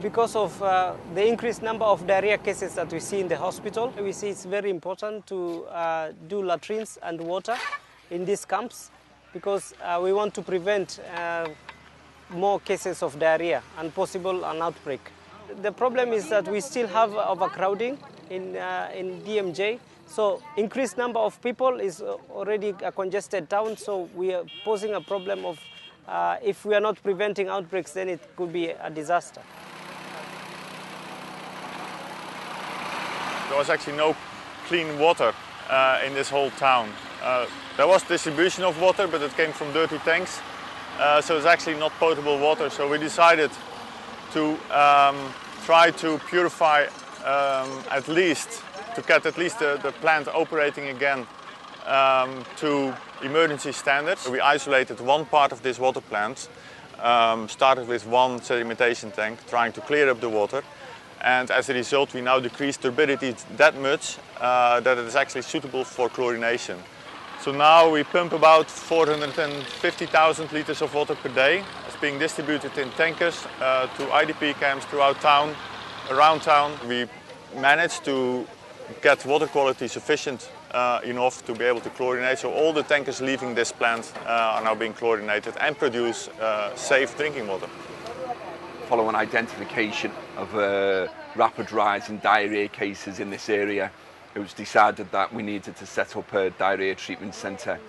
Because of the increased number of diarrhea cases that we see in the hospital, we see it's very important to do latrines and water in these camps because we want to prevent more cases of diarrhea and possible an outbreak. The problem is that we still have overcrowding in DMJ. So increased number of people is already a congested town, so we are posing a problem of if we are not preventing outbreaks, then it could be a disaster. There was actually no clean water in this whole town. There was distribution of water, but it came from dirty tanks, so it's actually not potable water. So we decided to try to purify to get at least the plant operating again to emergency standards. We isolated one part of this water plant, started with one sedimentation tank, trying to clear up the water. And as a result, we now decrease turbidity that much that it is actually suitable for chlorination. So now we pump about 450,000 liters of water per day. It's being distributed in tankers to IDP camps throughout town, around town. We managed to get water quality sufficient enough to be able to chlorinate. So all the tankers leaving this plant are now being chlorinated and produce safe drinking water. Following identification of a rapid rise in diarrhea cases in this area, it was decided that we needed to set up a diarrhea treatment centre.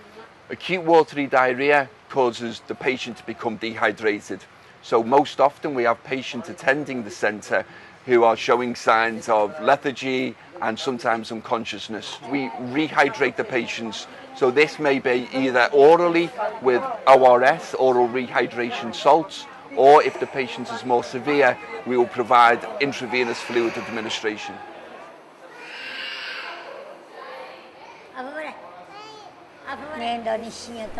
Acute watery diarrhea causes the patient to become dehydrated. So most often we have patients attending the centre who are showing signs of lethargy and sometimes unconsciousness. We rehydrate the patients, so this may be either orally with ORS, oral rehydration salts, or if the patient is more severe, we will provide intravenous fluid administration.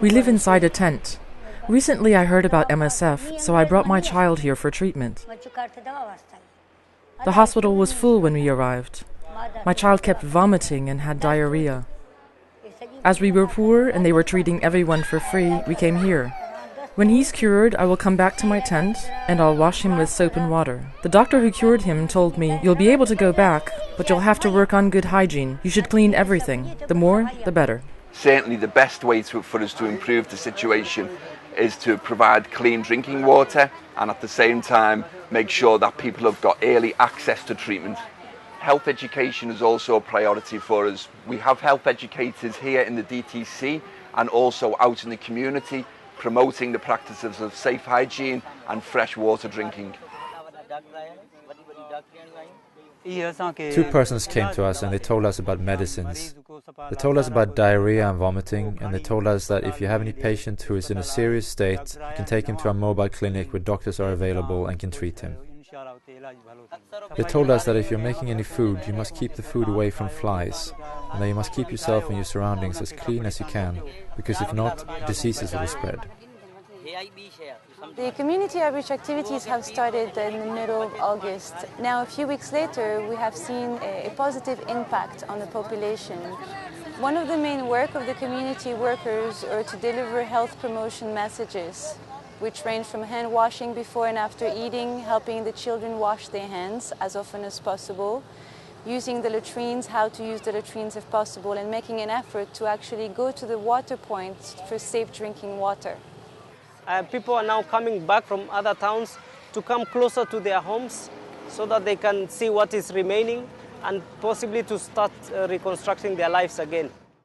We live inside a tent. Recently I heard about MSF, so I brought my child here for treatment. The hospital was full when we arrived. My child kept vomiting and had diarrhea. As we were poor and they were treating everyone for free, we came here. When he's cured, I will come back to my tent and I'll wash him with soap and water. The doctor who cured him told me, "You'll be able to go back, but you'll have to work on good hygiene. You should clean everything. The more, the better." Certainly the best way for us to improve the situation is to provide clean drinking water and at the same time make sure that people have got early access to treatment. Health education is also a priority for us. We have health educators here in the DTC and also out in the community promoting the practices of safe hygiene and fresh water drinking. Two persons came to us and they told us about medicines. They told us about diarrhea and vomiting, and they told us that if you have any patient who is in a serious state, you can take him to a mobile clinic where doctors are available and can treat him. They told us that if you're making any food, you must keep the food away from flies, and that you must keep yourself and your surroundings as clean as you can, because if not, diseases will spread. The community outreach activities have started in the middle of August. Now, a few weeks later, we have seen a positive impact on the population. One of the main work of the community workers are to deliver health promotion messages, which range from hand washing before and after eating, helping the children wash their hands as often as possible, using the latrines, how to use the latrines if possible, and making an effort to actually go to the water points for safe drinking water. People are now coming back from other towns to come closer to their homes so that they can see what is remaining and possibly to start reconstructing their lives again.